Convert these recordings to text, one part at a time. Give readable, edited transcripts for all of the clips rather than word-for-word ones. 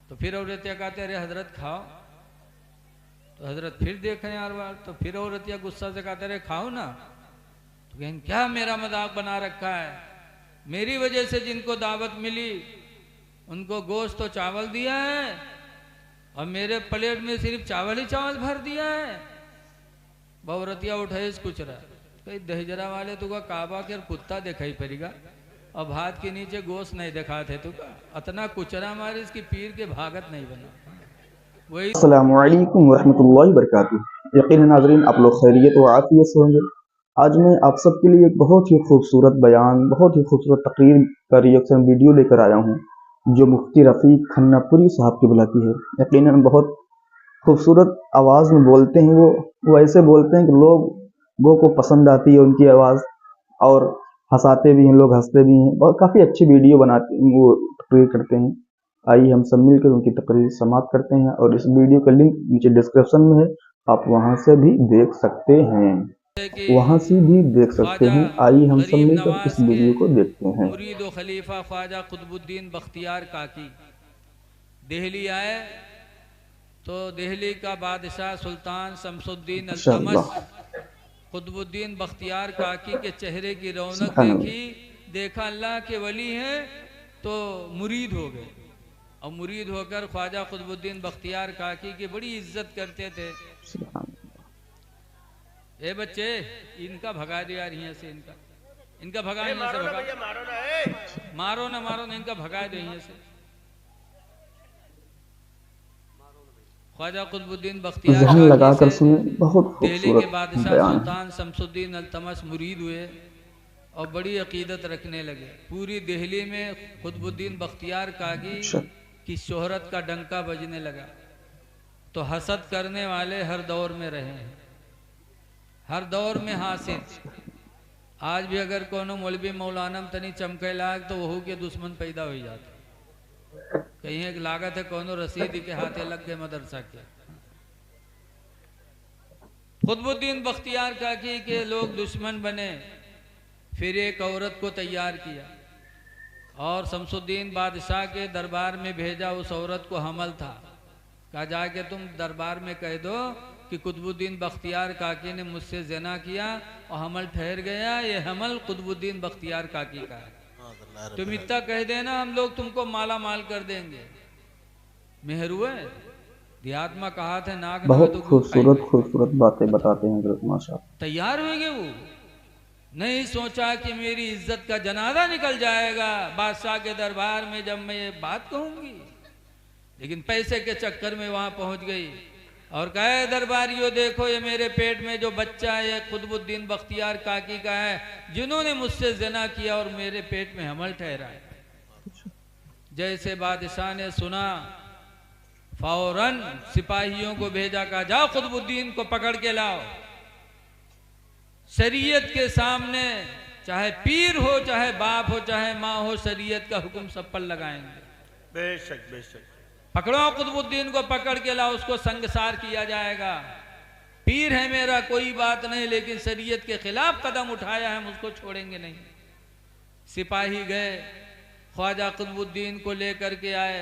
तो फिर औरतिया कहते अरे हजरत खाओ। तो हजरत फिर देखें यार बार, तो फिर औरतिया गुस्सा से कहते अरे खाओ ना। तो कहें क्या मेरा मजाक बना रखा है, मेरी वजह से जिनको दावत मिली उनको गोश्त तो चावल दिया है और मेरे प्लेट में सिर्फ चावल ही चावल भर दिया है। बहुरतिया उठे कुछ रहा, कहीं दहजरा वाले तुका काबा के कुत्ता दिखाई पड़ेगा और भात के नीचे गोश्त नहीं दिखा थे तुका, अतना कुचरा मारे इसकी पीर के भागत नहीं बना वही। अस्सलामुअलैकुम वरहमतुल्लाहि वबरकातुहू। यकीन नाज़रीन आप लोग खैरियत व आफियत से होंगे। आज मैं आप सबके लिए एक बहुत ही खूबसूरत बयान, बहुत ही खूबसूरत तकरीर का रिएक्शन वीडियो लेकर आया हूँ, जो मुफ्ती रफ़ीक खन्नापुरी साहब की बुलाती है। यकीनन बहुत खूबसूरत आवाज़ में बोलते हैं। वो ऐसे बोलते हैं कि लोगों को पसंद आती है उनकी आवाज़, और हंसाते भी हैं, लोग हंसते भी हैं। और काफ़ी अच्छी वीडियो बनाते हैं, वो तकरीर करते हैं। आइए हम सब मिलकर उनकी तकरीर समाप्त करते हैं, और इस वीडियो का लिंक नीचे डिस्क्रिप्शन में है, आप वहां से भी देख सकते हैं। ख्वाजा आइए हम सब गरीब मिलकर इस नवाज के वीडियो को देखते हैं। मुरीद व खलीफा ख्वाजा कुतुबुद्दीन बख्तियार काकी दिल्ली आए तो दिल्ली का बादशाह सुल्तान शमसुद्दीन अल्तमश माशाअल्लाह, कुतुबुद्दीन बख्तियार काकी के चेहरे की रौनक सुभान देखी, अल्लाह, देखा अल्लाह के वली हैं तो मुरीद हो गए। और मुरीद होकर ख्वाजा कुतुबुद्दीन बख्तियार काकी की बड़ी इज्जत करते थे। सुभान ए बच्चे इनका भगा दिया यहाँ से, इनका भगा, यहाँ से भगा, मारो ना मारो ना, इनका भगा दो यहाँ से। ख्वाजा कुतुबुद्दीन बख्तियार जहन काकी लगाकर से सुने, बहुत दिल्ली के खूबसूरत बादशाह बयान है। सुल्तान शमसुद्दीन अल्तमश मुरीद हुए और बड़ी अकीदत रखने लगे। पूरी दिल्ली में कुतुबुद्दीन बख्तियार काकी अच्छा, की शोहरत का डंका बजने लगा। तो हसद करने वाले हर दौर में रहे हैं, हर दौर में हासिल। आज भी अगर कोनो मौलवी मौलाना तनी चमके लाग तो वहू के दुश्मन पैदा हो जाते। कहीं एक लागत है कोनो रसीद के हाथे लग गए मदरसा के। कुतुबुद्दीन बख्तियार काकी के लोग दुश्मन बने, फिर एक औरत को तैयार किया और शमसुद्दीन बादशाह के दरबार में भेजा। उस औरत को हमल था, कहा जाके तुम दरबार में कह दो कि कुतुबुद्दीन बख्तियार काकी ने मुझसे ज़िना किया और हमल ठहर गया, ये हमल कुतुबुद्दीन बख्तियार काकी का है। तुम इतना कह देना हम लोग तुमको माला माल कर देंगे। मेहरुए देहात में कहा था नाक न बहुत तो खूबसूरत खूबसूरत बातें बताते हैं हजरत, माशाअल्लाह। तैयार होंगे। वो नहीं सोचा कि मेरी इज्जत का जनाजा निकल जाएगा बादशाह के दरबार में जब मैं ये बात कहूंगी, लेकिन पैसे के चक्कर में वहां पहुंच गई और कहे दरबारियों देखो ये मेरे पेट में जो बच्चा है ये कुतुबुद्दीन बख्तियार काकी का है, जिन्होंने मुझसे ज़िना किया और मेरे पेट में हमल ठहरा है। जैसे बादशाह ने सुना फौरन सिपाहियों को भेजा, कहा जाओ कुतुबुद्दीन को पकड़ के लाओ। शरीयत के सामने चाहे पीर हो, चाहे बाप हो, चाहे माँ हो, शरीयत का हुक्म सब पर लगाएंगे। बेशक बेशक। पकड़ो कुतुबुद्दीन को, पकड़ के लाओ, उसको संगसार किया जाएगा। पीर है मेरा कोई बात नहीं, लेकिन शरीयत के खिलाफ कदम उठाया है, हम उसको छोड़ेंगे नहीं। सिपाही गए, ख्वाजा कुतुबुद्दीन को लेकर के आए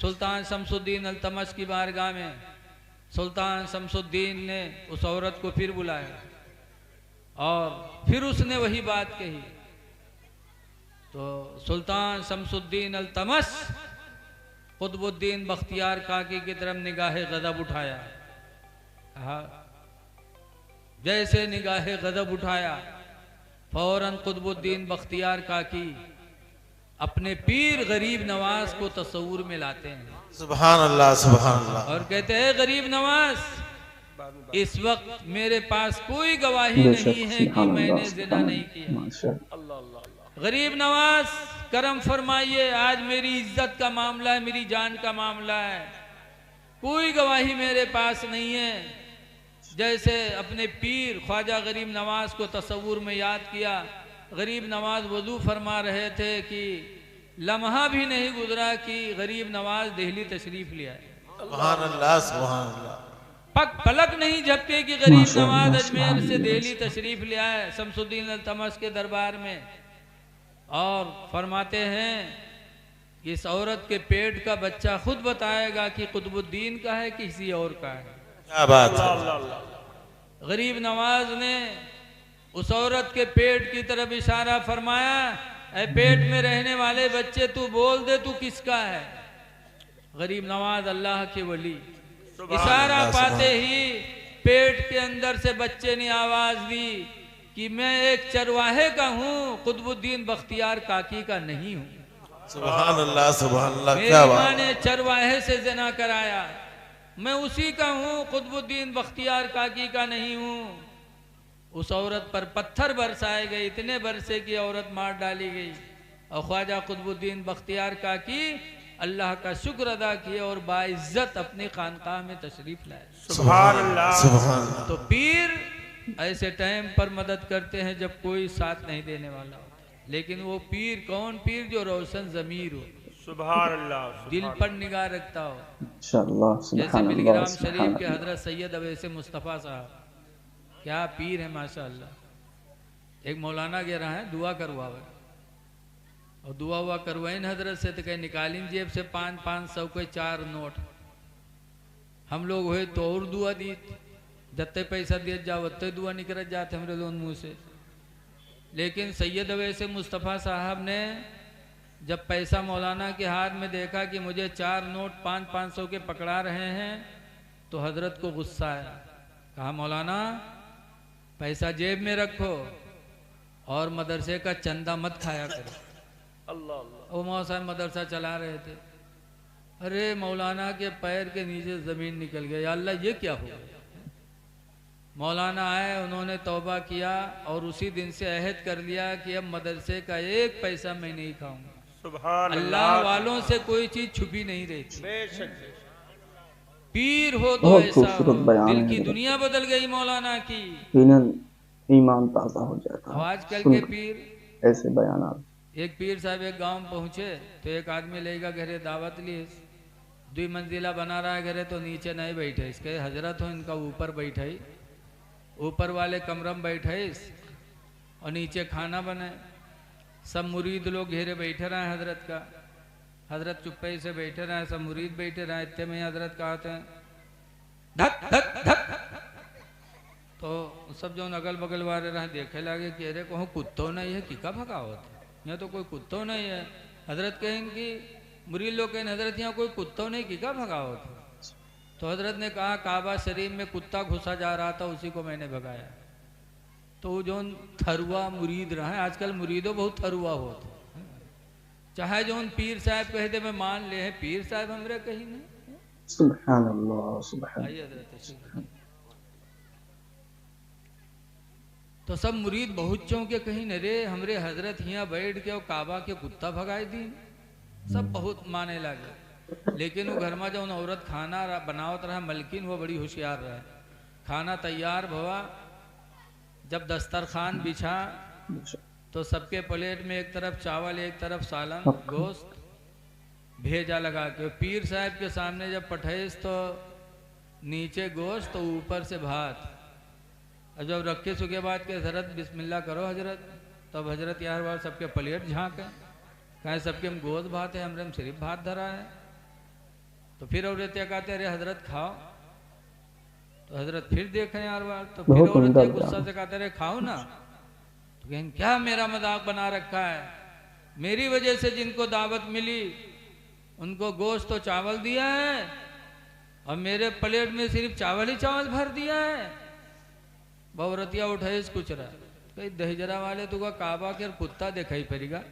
सुल्तान शमसुद्दीन अल्तमश की बारगाह में। सुल्तान शमसुद्दीन ने उस औरत को फिर बुलाया और फिर उसने वही बात कही। तो सुल्तान शमसुद्दीन अल्तमश कुतुबुद्दीन बख्तियार काकी की तरफ निगाहे गजब उठाया। कहा जैसे निगाहे गजब उठाया फौरन कुतुबुद्दीन बख्तियार काकी अपने पीर गरीब नवाज को तस्वुर में लाते हैं। सुभान अल्लाह सुभान अल्लाह। और कहते हैं गरीब नवाज, इस वक्त मेरे पास कोई गवाही नहीं है कि मैंने जिना नहीं किया। गरीब नवाज करम फरमाइए, आज मेरी इज्जत का मामला है, मेरी जान का मामला है, कोई गवाही मेरे पास नहीं है। जैसे अपने पीर ख्वाजा गरीब नवाज को तस्वुर में याद किया, गरीब नवाज वजू फरमा रहे थे कि लम्हा भी नहीं गुजरा कि गरीब नवाज दिल्ली तशरीफ ले आए। सुभान अल्लाह सुभान अल्लाह। पलक नहीं झपके कि गरीब नवाज अजमेर से दिल्ली तशरीफ ले आए शमसुद्दीन अल्तमश के दरबार में। और फरमाते हैं इस औरत के पेट का बच्चा खुद बताएगा कि कुतुबुद्दीन का है कि किसी और का है। क्या बात है। गरीब नवाज ने उस औरत के पेट की तरफ इशारा फरमाया, ऐ पेट में रहने वाले बच्चे तू बोल दे तू किसका है। गरीब नवाज अल्लाह के वली इशारा पाते ही पेट के अंदर से बच्चे ने आवाज दी कि मैं एक चरवाहे का हूँ, कुतुबुद्दीन बख्तियार काकी का नहीं हूँ। सुभान अल्लाह सुभान अल्लाह। मेरी क्या माँ बात। ने चरवाहे से जना कराया, मैं उसी का हूँ, कुतुबुद्दीन बख्तियार काकी का नहीं हूँ। उस औरत पर पत्थर बरसाए गए, इतने बरसे की औरत मार डाली गई और ख्वाजा कुतुबुद्दीन बख्तियार काकी अल्लाह का शुक्र अदा किए और बाइज्जत अपनी खानकाह में तशरीफ लाए। सुभान अल्लाह सुभान अल्लाह। तो पीर ऐसे टाइम पर मदद करते हैं जब कोई साथ नहीं देने वाला होता, लेकिन वो पीर कौन पीर जो रोशन ज़मीर हो, सुभान अल्लाह, दिल पर निगाह रखता हो। इंशाअल्लाह जैसे मिलग्राम शरीफ के हजरत सैयद अवैसे मुस्तफ़ा साहब क्या पीर है माशाअल्लाह। एक मौलाना कह रहा है दुआ करवावे और दुआ हुआ करवाइन हजरत से तो कहीं निकालिन जेब से 500 के 4 नोट। हम लोग हुए तो और दुआ दी, जत्ते पैसा दिए जाओ उतने दुआ निकल जाते हमारे लोन मुँह से। लेकिन सैयद अवैसे मुस्तफ़ा साहब ने जब पैसा मौलाना के हाथ में देखा कि मुझे 4 नोट 500 के पकड़ा रहे हैं तो हजरत को गुस्सा आया। कहा मौलाना पैसा जेब में रखो और मदरसे का चंदा मत खाया करो। अल्लाह। वो मौला साहब मदरसा चला रहे थे, अरे मौलाना के पैर के नीचे ज़मीन निकल गई, या अल्लाह ये क्या हुआ। मौलाना आए, उन्होंने तौबा किया और उसी दिन से अहद कर लिया कि अब मदरसे का एक पैसा मैं नहीं खाऊंगा। सुभान अल्लाह वालों से कोई चीज छुपी नहीं रहती। पीर हो तो बहुत ऐसा खूबसूरत हो, बयान दिल है की हजरत। दुनिया बदल गई मौलाना की। ईमान ताज़ा हो जाता है आजकल सुन के कर पीर, ऐसे बयान। एक पीर साहब एक गांव में पहुंचे तो एक आदमी लेगा घरे दावत लिए, 2 मंजिला बना रहा है घरे तो नीचे नहीं बैठे, इसके हजरत हो इनका ऊपर बैठे, ऊपर वाले कमरे में बैठे और नीचे खाना बने। सब मुरीद लोग घेरे बैठे रहे हजरत का, हजरत चुप्पे से बैठे रहे, सब मुरीद बैठे रहे। इतने में हजरत कहते हैं धक धक धक, तो सब जो अगल बगल वाले रहे देखे लगे कि अरे कहूँ कुत्तो नहीं है किका भगावत है, यहाँ तो कोई कुत्तो नहीं है। हजरत कहें कि मुरीद लोग कहें हजरत यहाँ कोई कुत्तो नहीं किका भगावत है। तो हजरत ने कहा काबा शरीफ में कुत्ता घुसा जा रहा था उसी को मैंने भगाया। तो वो जो थरुआ मुरीद रहा है, आजकल मुरीदों बहुत थरुआ होते, चाहे जो पीर साहब कह दे मैं मान ले, है पीर साहब हमरे कहीं नहीं। सुभान अल्लाह सुभान अल्लाह। तो सब मुरीद बहुत चौंके, कहीं न रे हमरे हजरत यहाँ बैठ के और काबा के कुत्ता भगाए दी। सब बहुत माने लगे। लेकिन वो घर में जो औरत खाना बनावत रहा मलकिन, वो बड़ी होशियार रहा। खाना तैयार भवा, जब दस्तरखान बिछा तो सबके प्लेट में एक तरफ चावल एक तरफ सालन गोश्त भेजा लगा के। पीर साहब के सामने जब पठेस तो नीचे गोश्त तो ऊपर से भात। और जब रखे सुखे बाद के हजरत बिस्मिल्लाह करो हजरत, तब हजरत यार बार सबके प्लेट झाँके, कहे सबके हम गोश्त भात है, हमरे में सिर्फ भात धरा है। तो फिर औरतिया कहते अरे हजरत खाओ, तो हजरत फिर देखें यार बार, तो फिर औरतिया गुस्सा से कहते अरे खाओ ना। तो कहें क्या मेरा मजाक बना रखा है, मेरी वजह से जिनको दावत मिली उनको गोश्त तो चावल दिया है और मेरे प्लेट में सिर्फ चावल ही चावल भर दिया है। बहुरतिया उठे कुछ रहा, कहीं दहजरा वाले तुका काबा के कुत्ता दिखाई पड़ेगा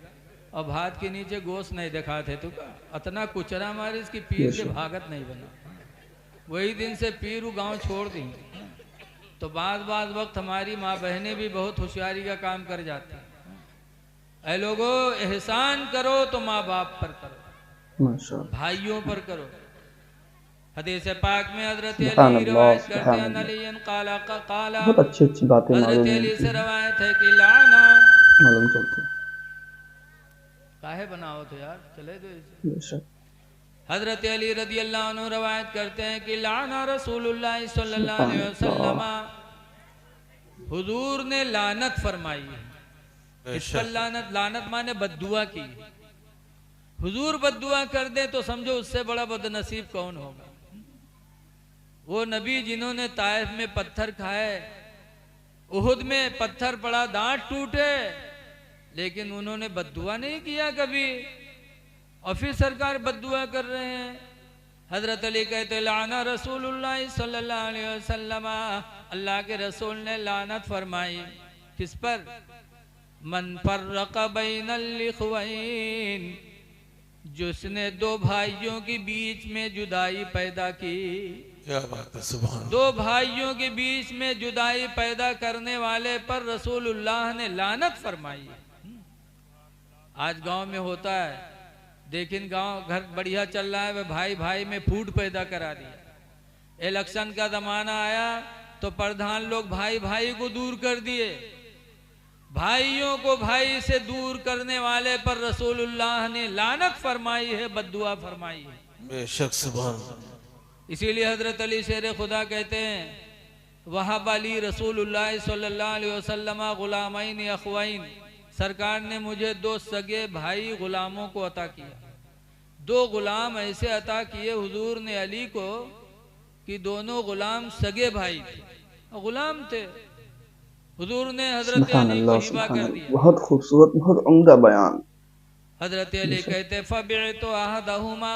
और भात के नीचे गोश्त नहीं दिखाते तुका, अतना कुचरा मारे इसकी पीर के भागत नहीं बना। वही दिन से पीर वो गाँव छोड़ दी। तो बाद वक्त हमारी माँ बहनें भी बहुत होशियारी का काम कर जाती हैं। ऐ लोगों एहसान करो तो माँ बाप पर करो, भाइयों पर करो। हदीस पाक में हजरत अली रिवायत करते हैं, अलीन काला बहुत अच्छी बातें हजरत अली से रवायत है कि लाना मालूम चलती काहे बनाओ तो यार चले दो। बेशक हजरत अली रदी अल्लाह अन्हु रवायत करते हैं कि लाना रसूलुल्लाह सल्लल्लाहु अलैहि वसल्लम, हुजूर ने लानत फरमाई है। इस पर लानत, लानत माने बद्दुआ की। हुजूर बद्दुआ कर दे तो समझो उससे बड़ा बदनसीब कौन होगा। वो नबी जिन्होंने ताइफ में पत्थर खाए, उहुद में पत्थर पड़ा, दांत टूटे, लेकिन उन्होंने बद्दुआ नहीं किया कभी, और फिर सरकार बद्दुआ कर रहे हैं। हजरत अली कहते लाना रसूलुल्लाह सल्लल्लाहु अलैहि वसल्लम, अल्लाह के रसूल ने लानत फरमाई किस पर? मन फर्रक़ बैनल इख़्वैन, जिसने दो भाइयों के बीच में जुदाई पैदा की। क्या बात है, सुभान। दो भाइयों के बीच में जुदाई पैदा करने वाले पर रसूलुल्लाह ने लानत फरमाई। आज गांव में होता है, लेकिन गांव घर बढ़िया चल रहा है, वह भाई भाई में फूट पैदा करा दिया। इलेक्शन का जमाना आया तो प्रधान लोग भाई भाई को दूर कर दिए। भाइयों को भाई से दूर करने वाले पर रसूलुल्लाह ने लानत फरमाई है, बद्दुआ फरमाई है। बेशक, सुभान। इसीलिए हजरत अली शेर खुदा कहते हैं, वहाब अली रसूलुल्लाह सल्लल्लाहु अलैहि वसल्लम गुलामैन अख़वैन, सरकार ने मुझे दो सगे भाई गुलामों को अता किया। दो गुलाम ऐसे अता किए हुजूर ने अली को कि दोनों गुलाम सगे भाई थे, गुलाम थे। हुजूर ने हजरत अली को हिबा कर दिया। बहुत खूबसूरत, बहुत उम्दा बयान। हजरत अली कहते फबिअतु अहदहुमा,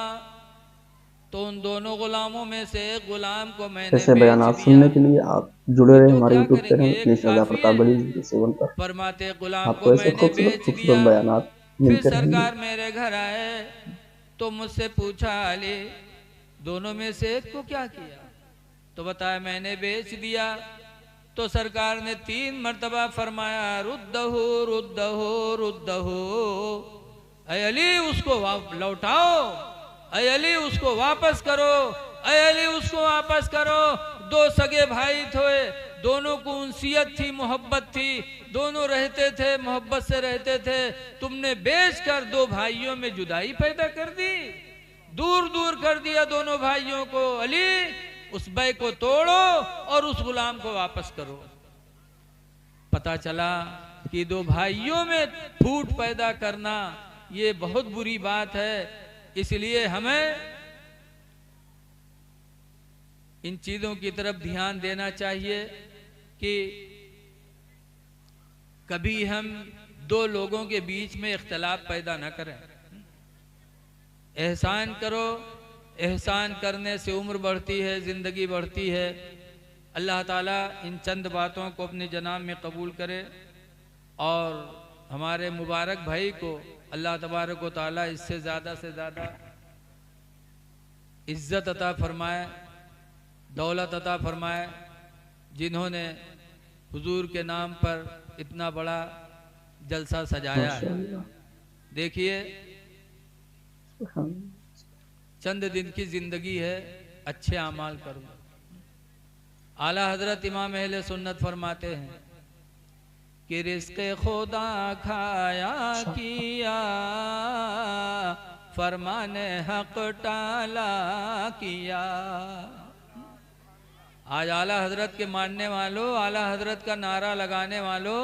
तो उन दोनों गुलामों में से एक गुलाम को मैंने ऐसे बयानात सुनने के लिए आप जुड़े रहे हमारे यूट्यूब चैनल प्लीज रज़ा प्रताप अली के सेवन पर। फरमाते गुलाम आपको को ऐसे मैंने बेच खूबसूरत दिया। बयानात फिर मिलते रहेंगे। सरकार मेरे घर आए तो मुझसे पूछा, अली दोनों में से एक को क्या किया? तो बताया मैंने बेच दिया। तो सरकार ने 3 मर्तबा फरमाया, रुद्दहु रुद्दहु रुद्दहु, ऐ अली उसको लौटाओ, ऐ अली उसको वापस करो, ऐ अली उसको वापस करो। दो सगे भाई थे, दोनों को उनसियत थी, मोहब्बत थी, दोनों रहते थे, मोहब्बत से रहते थे। तुमने बेचकर दो भाइयों में जुदाई पैदा कर दी, दूर दूर कर दिया दोनों भाइयों को। अली उस बै को तोड़ो और उस गुलाम को वापस करो। पता चला कि दो भाइयों में फूट पैदा करना ये बहुत बुरी बात है। इसलिए हमें इन चीजों की तरफ ध्यान देना चाहिए कि कभी हम दो लोगों के बीच में इख्तलाफ पैदा न करें। एहसान करो, एहसान करने से उम्र बढ़ती है, ज़िंदगी बढ़ती है। अल्लाह ताला इन चंद बातों को अपने जनाब में कबूल करे और हमारे मुबारक भाई को अल्लाह तबारक व ताला इससे ज़्यादा से ज़्यादा इज़्ज़त अता फरमाए, दौलत अता फरमाए, जिन्होंने हुजूर के नाम पर इतना बड़ा जलसा सजाया है। देखिए, चंद दिन की जिंदगी है, अच्छे अमाल करो। आला हजरत इमाम अहले सुन्नत फरमाते हैं कि रिज़्क़े खुदा खाया किया, फरमाने हक टाला किया। आज आला हजरत के मानने वालों, आला हजरत का नारा लगाने वालों,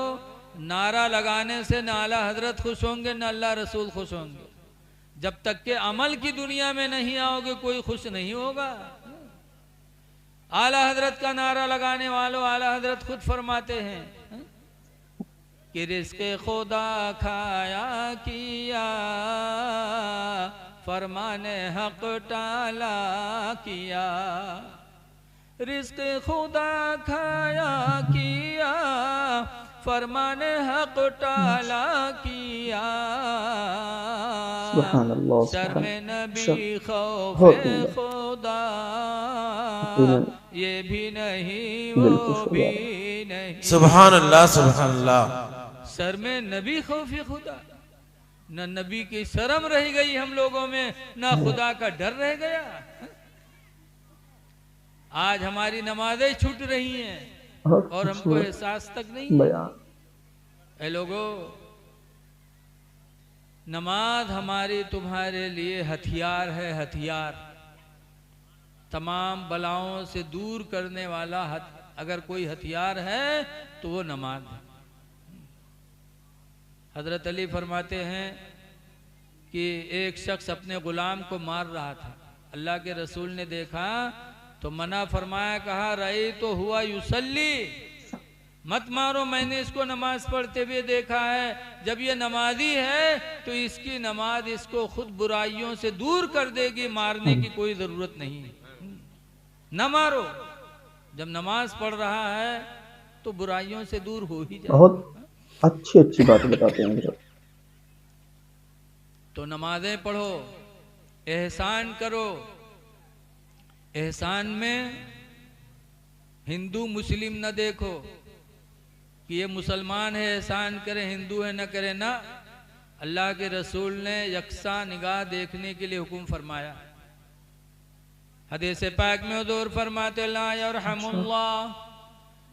नारा लगाने से न आला हजरत खुश होंगे न अल्लाह रसूल खुश होंगे। जब तक के अमल की दुनिया में नहीं आओगे कोई खुश नहीं होगा। आला हजरत का नारा लगाने वालों, आला हजरत खुद फरमाते हैं कि रिज़्क़े खुदा खाया किया, फरमाने हक टाला किया। रिज़्क़े खुदा खाया किया, फरमाने हक टाला किया। सर में नबी खौफे खुदा, ये भी नहीं वो भी नहीं। सुभान अल्लाह, सुभान अल्लाह। सर में नबी खौफे खुदा, न नबी की शर्म रह गई हम लोगों में, न खुदा का डर रह गया। आज हमारी नमाजें छूट रही हैं और हमको एहसास तक नहीं है। ऐ लोगों, नमाज हमारी तुम्हारे लिए हथियार है, हथियार। तमाम बलाओं से दूर करने वाला अगर कोई हथियार है तो वो नमाज है। हजरत अली फरमाते हैं कि एक शख्स अपने गुलाम को मार रहा था। अल्लाह के रसूल ने देखा तो मना फरमाया, कहा रही तो हुआ युसल्ली, मत मारो, मैंने इसको नमाज पढ़ते हुए देखा है। जब ये नमाजी है तो इसकी नमाज इसको खुद बुराइयों से दूर कर देगी, मारने की कोई जरूरत नहीं, न मारो। जब नमाज पढ़ रहा है तो बुराइयों से दूर हो ही जाए। बहुत अच्छी अच्छी बातें बताते हैं हजरत। तो नमाजें पढ़ो, एहसान करो। एहसान में हिंदू मुस्लिम न देखो कि ये मुसलमान है एहसान करे, हिंदू है न करे, ना। अल्लाह के रसूल ने यकसा निगाह देखने के लिए हुक्म फरमाया। हदीस पाक में हुजूर फरमाते ला यरहमुल्लाह,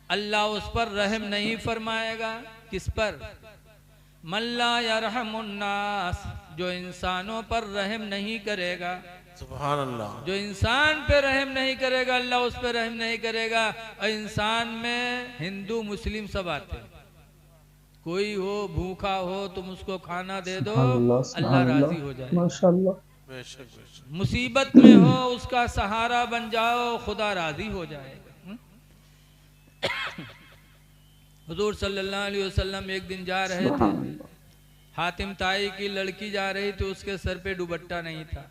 अल्लाह उस पर रहम नहीं फरमाएगा। किस पर? मल्ला यरहमुन्नास, जो इंसानों पर रहम नहीं करेगा। सुभान अल्लाह। जो इंसान पे रहम नहीं करेगा अल्लाह उस पे रहम नहीं करेगा। और इंसान में हिंदू मुस्लिम सब आते हैं। कोई हो भूखा हो तुम उसको खाना दे दो, अल्लाह राजी हो जाए। माशाअल्लाह। बेशक बेशक। मुसीबत में हो उसका सहारा बन जाओ, खुदा राजी हो जाएगा। हुजूर सल्लल्लाहु अलैहि वसल्लम एक दिन जा रहे थे, हातिम ताई की लड़की जा रही थी, उसके सर पे दुपट्टा नहीं था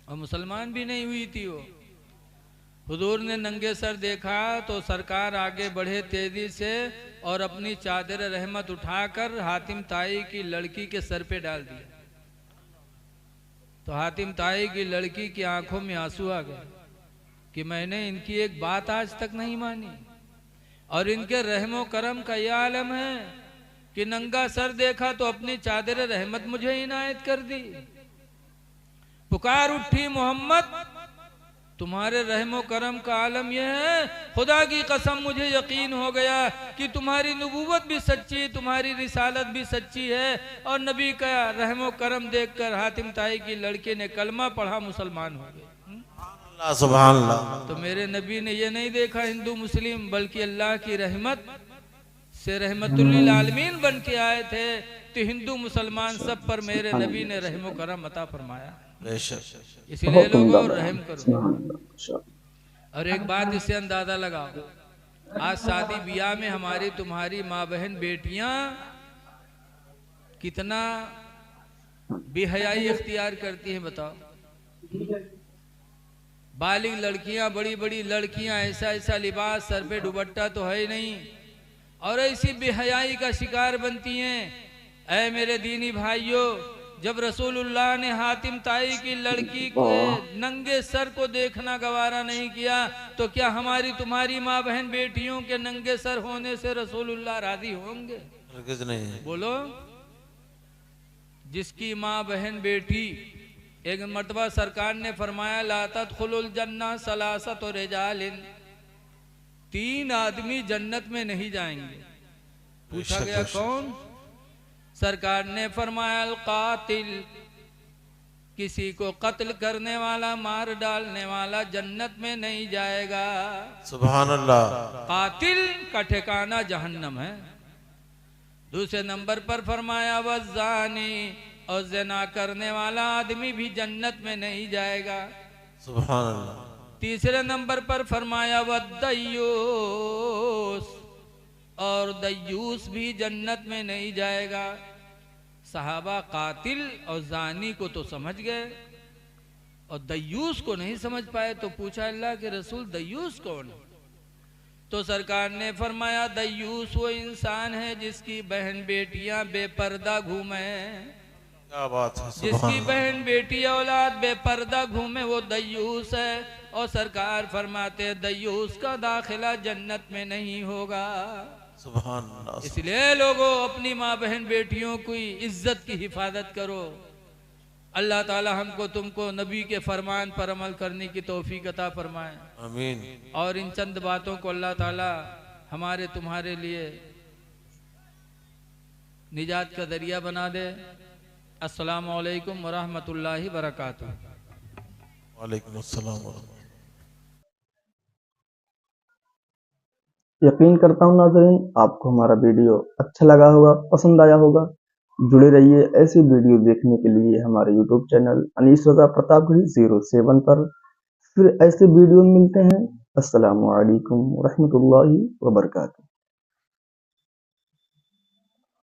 और मुसलमान भी नहीं हुई थी वो। हुजूर ने नंगे सर देखा तो सरकार आगे बढ़े तेजी से और अपनी चादर रहमत उठाकर हातिम ताई की लड़की के सर पे डाल दिया। तो हातिम ताई की लड़की की आंखों में आंसू आ गए कि मैंने इनकी एक बात आज तक नहीं मानी। और इनके रहमो करम का यह आलम है कि नंगा सर देखा तो अपनी चादर रहमत मुझे इनायत कर दी। पुकार उठी, मोहम्मद तुम्हारे रहमो करम का आलम यह है, खुदा की कसम मुझे यकीन हो गया कि तुम्हारी नबूवत भी सच्ची, तुम्हारी रिसालत भी सच्ची है। और नबी का रहमो करम देखकर हातिम ताई की लड़की ने कलमा पढ़ा, मुसलमान हो गए। सुभान अल्लाह। तो मेरे नबी ने यह नहीं देखा हिंदू मुस्लिम, बल्कि अल्लाह की रहमत से रहमतुल लिल आलमीन बन के आए थे। तो हिंदू मुसलमान सब पर मेरे नबी ने रहमो करम अता फरमाया। इसलिए लोगों रहम करो। और एक बात इससे अंदाजा लगाओ, आज शादी ब्याह में हमारी तुम्हारी माँ बहन बेटियां कितना बेहयाई इख्तियार करती हैं, बताओ। बालिग लड़कियां, बड़ी बड़ी लड़कियां, ऐसा ऐसा लिबास, सर पे दुपट्टा तो है ही नहीं, और ऐसी बेहयाई का शिकार बनती हैं। ऐ मेरे दीनी भाइयों, जब रसूलुल्लाह ने हातिम ताई की लड़की को नंगे सर को देखना गवारा नहीं किया, तो क्या हमारी तुम्हारी माँ बहन बेटियों के नंगे सर होने से रसूलुल्लाह राजी होंगे? नहीं। बोलो। जिसकी माँ बहन बेटी, एक मर्तबा सरकार ने फरमाया ला तदखुलुल जन्नह सलासत और रिजालिन, 3 आदमी जन्नत में नहीं जाएंगे। पूछा गया कौन? सरकार ने फरमाया अल कातिल, किसी को कत्ल करने वाला, मार डालने वाला जन्नत में नहीं जाएगा। सुभान अल्लाह। कातिल का ठिकाना जहन्नम है। दूसरे नंबर पर फरमाया वज़ानी, और ज़िना करने वाला आदमी भी जन्नत में नहीं जाएगा। सुभान अल्लाह। तीसरे नंबर पर फरमाया वद्दयूस, और दयूस भी जन्नत में नहीं जाएगा। सहाबा कातिल और जानी को तो समझ गए और दयूस को नहीं समझ पाए। तो पूछा अल्लाह के रसूल दयूस कौन है? तो सरकार ने फरमाया दयूस वो इंसान है जिसकी बहन बेटियां बेपर्दा घूमे। क्या बात है। जिसकी बहन बेटी औलाद बेपर्दा घूमे वो दयूस है। और सरकार फरमाते दयूस का दाखिला जन्नत में नहीं होगा। सुभान अल्लाह। इसलिए लोगों अपनी माँ बहन बेटियों की इज्जत की हिफाजत करो। अल्लाह ताला हमको तुमको नबी के फरमान पर अमल करने की तौफीक अता फरमाए। आमीन। और इन चंद बातों को अल्लाह ताला हमारे तुम्हारे लिए निजात का जरिया बना दे। अस्सलामु अलैकुम वरहमतुल्लाहि वबरकातुहू। वालेकुम अस्सलाम। यकीन करता हूँ नाज़रीन आपको हमारा वीडियो अच्छा लगा होगा, पसंद आया होगा। जुड़े रहिए ऐसी वीडियो देखने के लिए हमारे यूट्यूब चैनल अनीस रज़ा प्रतापगढ़ी 07 पर। फिर ऐसे वीडियो मिलते हैं। अस्सलामु अलैकुम रहमतुल्लाहि व बरकातुहू।